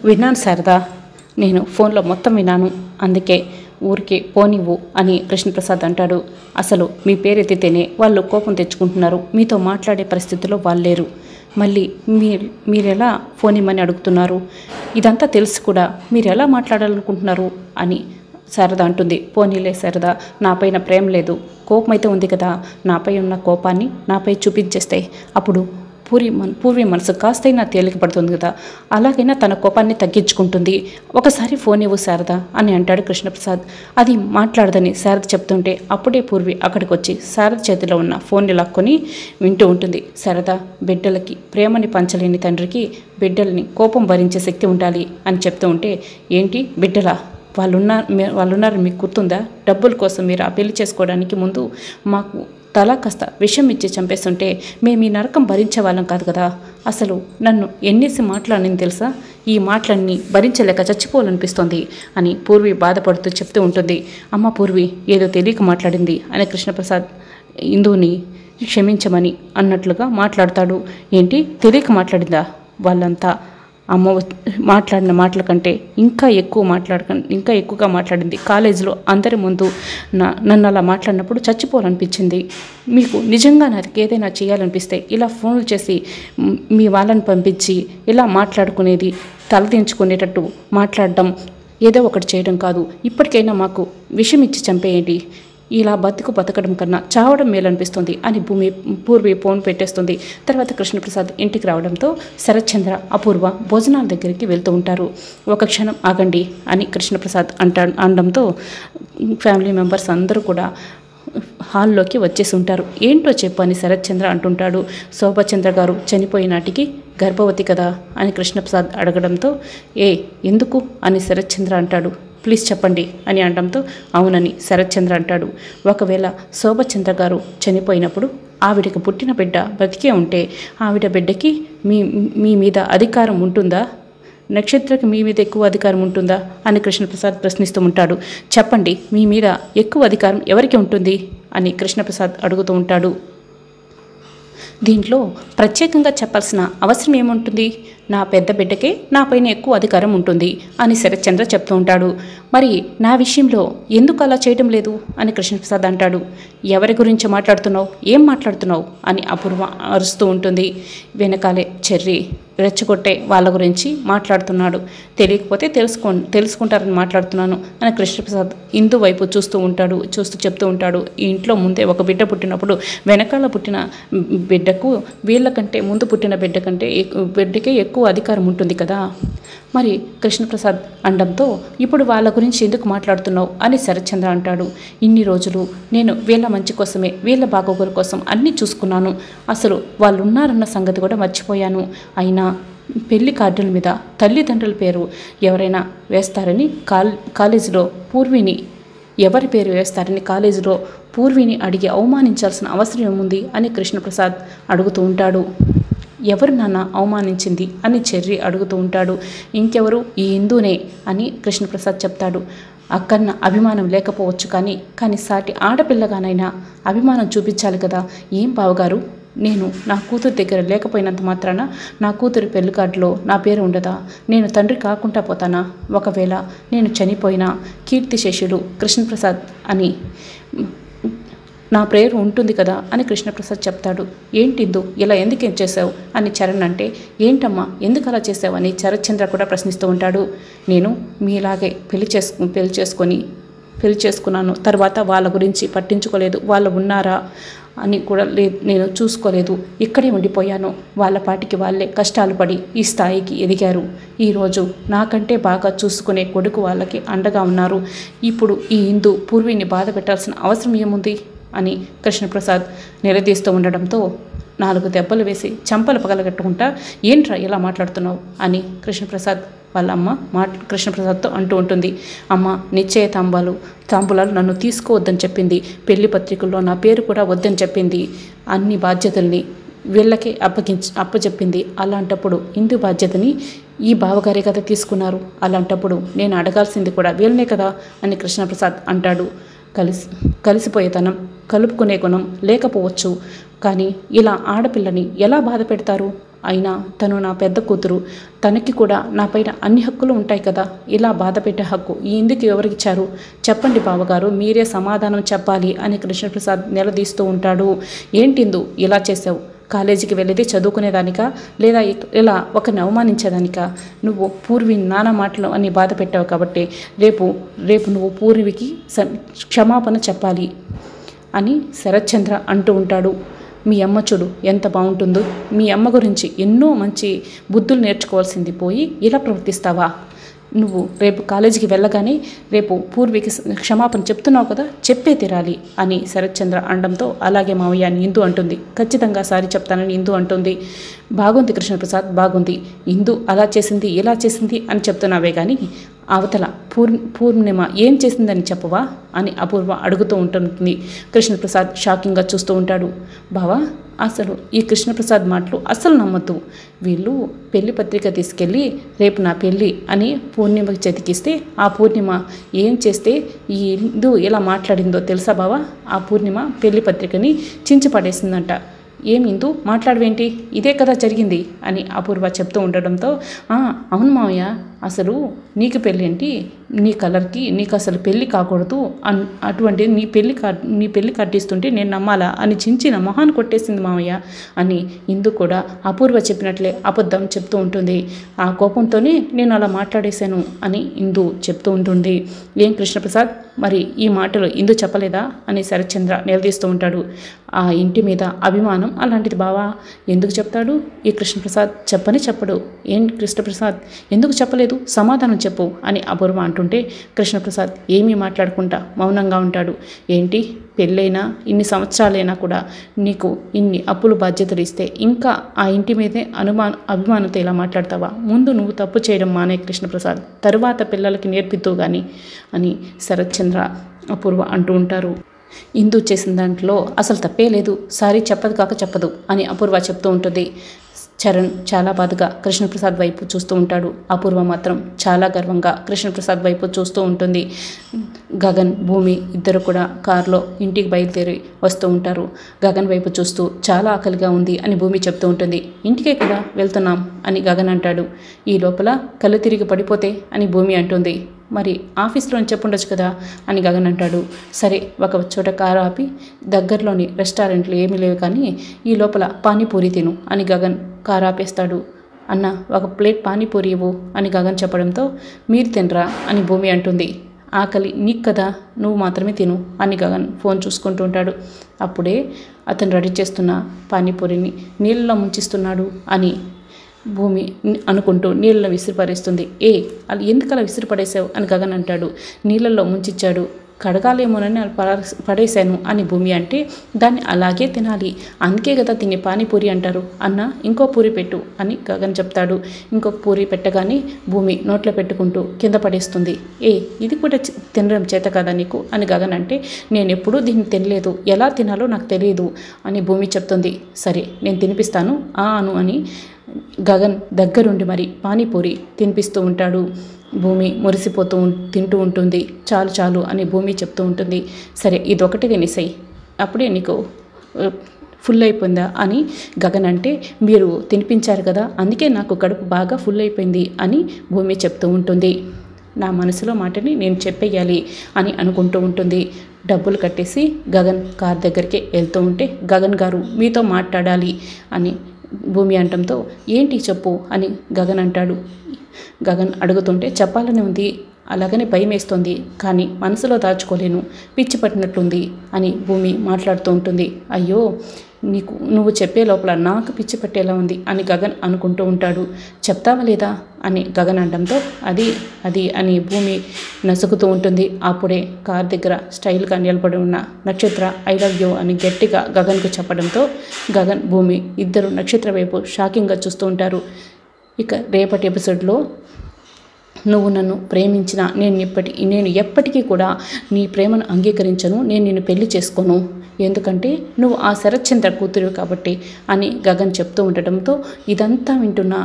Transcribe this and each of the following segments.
విన్నాను శారదా, నేను ఫోన్లో మొత్తం విన్నాను, అందుకే ఊరికే పోనివ్వు అని కృష్ణప్రసాద్ అంటాడు. అసలు మీ పేరెత్తితేనే వాళ్ళు కోపం తెచ్చుకుంటున్నారు, మీతో మాట్లాడే పరిస్థితిలో వాళ్ళు లేరు. మళ్ళీ మీరెలా ఫోన్ ఇమ్మని అడుగుతున్నారు? ఇదంతా తెలిసి కూడా మీరు ఎలా మాట్లాడాలనుకుంటున్నారు అని శారద అంటుంది. పోనీలే శారద, నాపైన ప్రేమ లేదు, కోపం అయితే ఉంది కదా, నాపై ఉన్న కోపాన్ని నాపై చూపించేస్తే అప్పుడు పూర్వి మనసు కాస్తైనా తేలిక పడుతుంది కదా, అలాగైనా తన కోపాన్ని తగ్గించుకుంటుంది. ఒకసారి ఫోన్ ఇవ్వు శారద అని అంటాడు కృష్ణప్రసాద్. అది మాట్లాడదని శారద చెప్తుంటే అప్పుడే పూర్వి అక్కడికి వచ్చి శారద చేతిలో ఉన్న ఫోన్ని లాక్కొని వింటూ ఉంటుంది. శారద, బిడ్డలకి ప్రేమని పంచలేని తండ్రికి బిడ్డల్ని కోపం భరించే శక్తి ఉండాలి అని చెప్తూ ఉంటే, ఏంటి బిడ్డలా? వాళ్ళున్నారు మీకు గుర్తుందా? డబ్బుల కోసం మీరు ఆ పెళ్లి చేసుకోవడానికి ముందు మాకు తలా కాస్త విషం ఇచ్చి చంపేస్తుంటే మేము ఈ నరకం భరించే వాళ్ళం కాదు కదా. అసలు నన్ను ఎన్నేసి మాట్లాడిని తెలుసా? ఈ మాటలన్నీ భరించలేక చచ్చిపోవాలనిపిస్తోంది అని పూర్వి బాధపడుతూ చెప్తూ ఉంటుంది. అమ్మ పూర్వి ఏదో తెలియక మాట్లాడింది అని కృష్ణప్రసాద్ ఇందుని క్షమించమని అన్నట్లుగా మాట్లాడతాడు. ఏంటి తెలియక మాట్లాడిందా? వాళ్ళంతా అమ్మ మాట్లాడిన మాటల కంటే ఇంకా ఎక్కువగా మాట్లాడింది. కాలేజీలో అందరి ముందు నన్ను అలా మాట్లాడినప్పుడు చచ్చిపోవాలనిపించింది. మీకు నిజంగా నాకు ఏదైనా చేయాలనిపిస్తే ఇలా ఫోన్లు చేసి మీ వాళ్ళని పంపించి ఇలా మాట్లాడుకునేది, తలదించుకునేటట్టు మాట్లాడడం, ఏదో ఒకటి చేయడం కాదు. ఇప్పటికైనా మాకు విషం ఇచ్చి చంపేయండి, ఇలా బతకడం కన్నా చావడం మేలనిపిస్తుంది అని పూర్వి ఫోన్ పెట్టేస్తుంది. తర్వాత కృష్ణప్రసాద్ ఇంటికి రావడంతో శరత్చంద్ర, అపూర్వ భోజనాల దగ్గరికి వెళ్తూ ఉంటారు. ఒక క్షణం ఆగండి అని కృష్ణప్రసాద్ అనడంతో ఫ్యామిలీ మెంబర్స్ అందరూ కూడా హాల్లోకి వచ్చేసి ఉంటారు. ఏంటో చెప్పు అని శరత్చంద్ర అంటుంటాడు. శోభచంద్ర గారు చనిపోయినాటికి గర్భవతి కదా అని కృష్ణప్రసాద్ అడగడంతో ఎందుకు అని శరత్చంద్ర అంటాడు. ప్లీజ్ చెప్పండి అని అనడంతో అవునని శరత్చంద్ర అంటాడు. ఒకవేళ శోభచంద్ర గారు చనిపోయినప్పుడు ఆవిడకి పుట్టిన బిడ్డ బ్రతికే ఉంటే ఆవిడ బిడ్డకి మీ మీద అధికారం ఉంటుందా? నక్షత్రకి మీ మీద ఎక్కువ అధికారం ఉంటుందా అని కృష్ణప్రసాద్ ప్రశ్నిస్తూ ఉంటాడు. చెప్పండి, మీ మీద ఎక్కువ అధికారం ఎవరికి ఉంటుంది అని కృష్ణప్రసాద్ అడుగుతూ ఉంటాడు. దీంట్లో ప్రత్యేకంగా చెప్పాల్సిన అవసరం ఏముంటుంది? నా పెద్ద బిడ్డకే నాపైన ఎక్కువ అధికారం ఉంటుంది అని శరత్చంద్ర చెప్తూ ఉంటాడు. మరి నా విషయంలో ఎందుకు అలా చేయడం లేదు అని కృష్ణప్రసాద్ అంటాడు. ఎవరి గురించి మాట్లాడుతున్నావు, ఏం మాట్లాడుతున్నావు అని అపూర్వ అరుస్తూ ఉంటుంది. వెనకాలే చెర్రి రెచ్చగొట్టే వాళ్ళ గురించి మాట్లాడుతున్నాడు. తెలియకపోతే తెలుసుకుంటారని మాట్లాడుతున్నాను అని కృష్ణప్రసాద్ ఇందు వైపు చూస్తూ చెప్తూ ఉంటాడు. ఈ ఇంట్లో ముందే ఒక బిడ్డ పుట్టినప్పుడు వెనకాల పుట్టిన బిడ్డకు వీళ్ళకంటే ముందు పుట్టిన బిడ్డకే ఎక్కువ అధికారం ఉంటుంది కదా. మరి కృష్ణప్రసాద్ అండంతో ఇప్పుడు వాళ్ళ గురించి ఎందుకు మాట్లాడుతున్నావు అని శరత్చంద్ర అంటాడు. ఇన్ని రోజులు నేను వీళ్ళ మంచి కోసమే, వీళ్ళ బాగోగుల కోసం అన్నీ చూసుకున్నాను. అసలు వాళ్ళు ఉన్నారన్న సంగతి కూడా మర్చిపోయాను. అయినా పెళ్లి కార్డుల మీద తల్లిదండ్రుల పేరు ఎవరైనా వేస్తారని కాలేజీలో పూర్విని ఎవరి పేరు వేస్తారని కాలేజీలో పూర్విని అడిగి అవమానించాల్సిన అవసరం ఏముంది అని కృష్ణప్రసాద్ అడుగుతూ ఉంటాడు. ఎవరు నాన్న అవమానించింది అని చెర్రి అడుగుతూ ఉంటాడు. ఇంకెవరు, ఈ ఇందునే అని కృష్ణప్రసాద్ చెప్తాడు. అక్కన్న అభిమానం లేకపోవచ్చు కానీ సాటి ఆడపిల్లగానైనా అభిమానం చూపించాలి కదా. ఏం బావగారు, నేను నా కూతురు దగ్గర లేకపోయినంత మాత్రాన నా కూతురు పెళ్లి కార్డులో నా పేరు ఉండదా? నేను తండ్రి కాకుండా పోతానా? ఒకవేళ నేను చనిపోయినా కీర్తిశేషులు కృష్ణప్రసాద్ అని నా పేరు ఉంటుంది కదా అని కృష్ణప్రసాద్ చెప్తాడు. ఏంటిందు ఇలా ఎందుకేం చేసావు అని చరణ్ అంటే, ఏంటమ్మా ఎందుకు అలా చేసావు అని శరత్చంద్ర కూడా ప్రశ్నిస్తూ ఉంటాడు. నేను మీలాగే పెళ్లి చేసుకున్నాను, తర్వాత వాళ్ళ గురించి పట్టించుకోలేదు, వాళ్ళు ఉన్నారా అని కూడా నేను చూసుకోలేదు, ఇక్కడే ఉండిపోయాను. వాళ్ళ పాటికి వాళ్ళే కష్టాలు పడి ఈ స్థాయికి ఎదిగారు. ఈరోజు నాకంటే బాగా చూసుకునే కొడుకు వాళ్ళకి అండగా ఉన్నారు. ఇప్పుడు ఈ ఇందు పూర్విని బాధ పెట్టాల్సిన అవసరం ఏముంది అని కృష్ణప్రసాద్ నిలదీస్తూ ఉండడంతో 4 దెబ్బలు వేసి చంపలు పగలగట్టుకుంటా ఏంట్రా ఇలా మాట్లాడుతున్నావు అని కృష్ణప్రసాద్ వాళ్ళ అమ్మ కృష్ణప్రసాద్తో అంటూ ఉంటుంది. అమ్మ నిశ్చయ తాంబూలాలు నన్ను తీసుకోవద్దని చెప్పింది, పెళ్లి పత్రికల్లో నా పేరు కూడా వద్దని చెప్పింది, అన్ని బాధ్యతల్ని వీళ్ళకే అప్పచెప్పింది. అలాంటప్పుడు ఇందు బాధ్యతని ఈ బావగారే కదా తీసుకున్నారు. అలాంటప్పుడు నేను అడగాల్సింది కూడా వీళ్ళనే కదా అని కృష్ణప్రసాద్ అంటాడు. కలిసిపోయేతనం, కలుపుకునే గుణం లేకపోవచ్చు, కానీ ఇలా ఆడపిల్లని ఎలా బాధ పెడతారు అయినా తను నా పెద్ద కూతురు, తనకి కూడా నాపైన అన్ని హక్కులు ఉంటాయి కదా, ఇలా బాధ పెట్టే హక్కు ఎందుకు ఎవరికిచ్చారు చెప్పండి బావగారు, మీరే సమాధానం చెప్పాలి అని కృష్ణప్రసాద్ నిలదీస్తూ ఉంటాడు. ఏంటిందు ఇలా చేసావు? కాలేజీకి వెళ్ళేది చదువుకునేదానికా, లేదా ఇలా ఒకరిని అవమానించేదానికా? నువ్వు పూర్వి నానా మాటలు అని బాధ పెట్టావు కాబట్టి రేపు నువ్వు పూర్వికి క్షమాపణ చెప్పాలి అని శరత్చంద్ర అంటూ ఉంటాడు. మీ అమ్మ చూడు ఎంత బాగుంటుందో, మీ అమ్మ గురించి ఎన్నో మంచి బుద్ధులు నేర్చుకోవాల్సింది పోయి ఇలా ప్రవర్తిస్తావా? నువ్వు రేపు కాలేజీకి వెళ్ళగానే రేపు పూర్వికి క్షమాపణ చెప్తున్నావు కదా, చెప్పే తీరాలి అని శరత్చంద్ర అనడంతో అలాగే మావయ్య అని ఇందు అంటుంది. ఖచ్చితంగా సారీ చెప్తానని ఇందు అంటుంది. బాగుంది కృష్ణప్రసాద్, బాగుంది. ఇందు అలా చేసింది ఇలా చేసింది అని చెప్తున్నావే కానీ అవతల పూర్ణిమ ఏం చేసిందని చెప్పవా అని అపూర్వ అడుగుతూ ఉంటుంది. కృష్ణప్రసాద్ షాకింగ్గా చూస్తూ ఉంటాడు. బావా, అసలు ఈ కృష్ణప్రసాద్ మాటలు అస్సలు నమ్మద్దు. వీళ్ళు పెళ్లి పత్రిక తీసుకెళ్ళి రేపు నా పెళ్ళి అని పూర్ణిమకి చెతికిస్తే ఆ పూర్ణిమ ఏం చేస్తే ఈ ఇందు ఇలా మాట్లాడిందో తెలుసా బావా? ఆ పూర్ణిమ పెళ్లి పత్రికని చించి పడేసిందంట. ఏం ఇందు మాట్లాడవేంటి, ఇదే కదా జరిగింది అని అపూర్వ చెప్తూ ఉండడంతో అవును మావయ్య, అసలు నీకు పెళ్ళి ఏంటి, నీ కలర్కి నీకు అసలు పెళ్ళి కాకూడదు, అటువంటి నీ పెళ్ళి కట్టిస్తుంటే నేను నమ్మాలా అని చించిన మొహాన్ని కొట్టేసింది మావయ్య అని ఇందు కూడా అపూర్వ చెప్పినట్లే అబద్ధం చెప్తూ ఉంటుంది. ఆ కోపంతోనే నేను అలా మాట్లాడేశాను అని ఇందు చెప్తూ ఉంటుంది. ఏం కృష్ణప్రసాద్, మరి ఈ మాటలు ఇందు చెప్పలేదా అని శరత్చంద్ర నిలదీస్తూ ఉంటాడు. ఆ ఇంటి మీద అభిమానం అలాంటిది బావా, ఎందుకు చెప్తాడు ఈ కృష్ణప్రసాద్? చెప్పడు. ఏం కృష్ణప్రసాద్ ఎందుకు చెప్పలేదు, సమాధానం చెప్పు అని అపూర్వ అంటుంటే కృష్ణప్రసాద్ ఏమీ మాట్లాడకుండా మౌనంగా ఉంటాడు. ఏంటి, పెళ్ళైనా ఇన్ని సంవత్సరాలైనా కూడా నీకు ఇన్ని అప్పులు బాధ్యతలు ఇస్తే ఇంకా ఆ ఇంటి మీదే అభిమానంతో ఇలా మాట్లాడతావా? ముందు నువ్వు తప్పు చేయడం మానే కృష్ణప్రసాద్, తరువాత పిల్లలకి నేర్పిద్దు కానీ అని శరత్చంద్ర అపూర్వ అంటూ ఉంటారు. ఇందు చేసిన దాంట్లో అసలు తప్పే లేదు, సారీ చెప్పదు కాక చెప్పదు అని అపూర్వ చెప్తూ ఉంటుంది. చరణ్ చాలా బాధగా కృష్ణప్రసాద్ వైపు చూస్తూ ఉంటాడు. అపూర్వ మాత్రం చాలా గర్వంగా కృష్ణప్రసాద్ వైపు చూస్తూ ఉంటుంది. గగన్, భూమి ఇద్దరు కూడా కారులో ఇంటికి బయలుదేరి వస్తూ ఉంటారు. గగన్ వైపు చూస్తూ చాలా ఆకలిగా ఉంది అని భూమి చెప్తూ ఉంటుంది. ఇంటికే కదా వెళ్తున్నాం అని గగన్ అంటాడు. ఈ లోపల కళ్ళు తిరిగి పడిపోతే అని భూమి అంటుంది. మరి ఆఫీస్లో చెప్పుండొచ్చు కదా అని గగన్ అంటాడు. సరే, ఒక చోట కారు ఆపి దగ్గరలోని రెస్టారెంట్లు ఏమీ లేవు కానీ ఈ లోపల పానీపూరి తిను అని గగన్ కారు ఆపేస్తాడు. అన్న, ఒక ప్లేట్ పానీపూరి ఇవ్వు అని గగన్ చెప్పడంతో మీరు తినరా అని భూమి అంటుంది. ఆకలి నీకు కదా, నువ్వు మాత్రమే తిను అని గగన్ ఫోన్ చూసుకుంటూ ఉంటాడు. అప్పుడే అతను రెడీ చేస్తున్న పానీపూరిని నీళ్ళలో ముంచిస్తున్నాడు అని భూమి అనుకుంటూ నీళ్ళలో విసిరిపడేస్తుంది. అది ఎందుకు అలా విసిరిపడేసావు అని గగన్ అంటాడు. నీళ్ళల్లో ముంచిచ్చాడు, కడగాలేమోనని పడేశాను అని భూమి అంటే దాన్ని అలాగే తినాలి, అందుకే కదా తిని పానీపూరి అంటారు. అన్న, ఇంకో పూరి పెట్టు అని గగన్ చెప్తాడు. ఇంకొక పూరి పెట్టగానే భూమి నోట్లో పెట్టుకుంటూ కింద పడేస్తుంది. ఇది కూడా తినడం చేత కదా నీకు అని గగన్ అంటే నేను ఎప్పుడూ దీన్ని తినలేదు, ఎలా తినాలో నాకు తెలియదు అని భూమి చెప్తుంది. సరే, నేను తినిపిస్తాను అను అని గగన్ దగ్గరుండి మరి పానీపూరి తినిపిస్తూ ఉంటాడు. భూమి మురిసిపోతూ తింటూ ఉంటుంది. చాలు చాలు అని భూమి చెప్తూ ఉంటుంది. సరే, ఇదొకటి తినేసాయి, అప్పుడే నీకు ఫుల్ అయిపోయిందా అని గగన్ అంటే మీరు తినిపించారు కదా అందుకే నాకు కడుపు బాగా ఫుల్ అయిపోయింది అని భూమి చెప్తూ ఉంటుంది. నా మనసులో మాటని నేను చెప్పేయాలి అని అనుకుంటూ ఉంటుంది. డబ్బులు కట్టేసి గగన్ కార్ దగ్గరికి వెళ్తూ ఉంటే గగన్ గారు మీతో మాట్లాడాలి అని భూమి అంటంతో ఏంటి చెప్పు అని గగన్ అంటాడు. గగన్ అడుగుతుంటే చెప్పాలని ఉంది, అలాగనే భయం వేస్తుంది, కానీ మనసులో దాచుకోలేను, పిచ్చి పట్టినట్లుంది అని భూమి మాట్లాడుతూ ఉంటుంది. అయ్యో, నువ్వు చెప్పే లోపల నాకు పిచ్చి పట్టేలా ఉంది అని గగన్ అనుకుంటూ ఉంటాడు. చెప్తావా లేదా అని గగన్ అనడంతో అది అని భూమి నసుకుతూ ఉంటుంది. అప్పుడే కార్ దగ్గర స్టైల్గా నిలబడి ఉన్న నక్షత్ర ఐ లవ్ యూ అని గట్టిగా గగన్కు చెప్పడంతో గగన్, భూమి ఇద్దరు నక్షత్ర వైపు షాకింగ్గా చూస్తూ ఉంటారు. ఇక రేపటి ఎపిసోడ్లో నువ్వు నన్ను ప్రేమించిన నేను ఎప్పటికీ కూడా నీ ప్రేమను అంగీకరించను, నేను నిన్ను పెళ్లి చేసుకోను, ఎందుకంటే నువ్వు ఆ శరత్చంద్ర కూతురు కాబట్టి అని గగన్ చెప్తూ ఉండటంతో ఇదంతా వింటున్న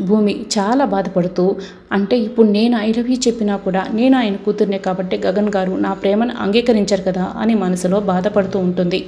భూమి చాలా బాధపడుతూ, అంటే ఇప్పుడు నేను ఐ లవ్ యూ చెప్పినా కూడా నేను ఆయన కూతుర్నే కాబట్టి గగన్ గారు నా ప్రేమను అంగీకరించారు కదా అని మనసులో బాధపడుతూ ఉంటుంది.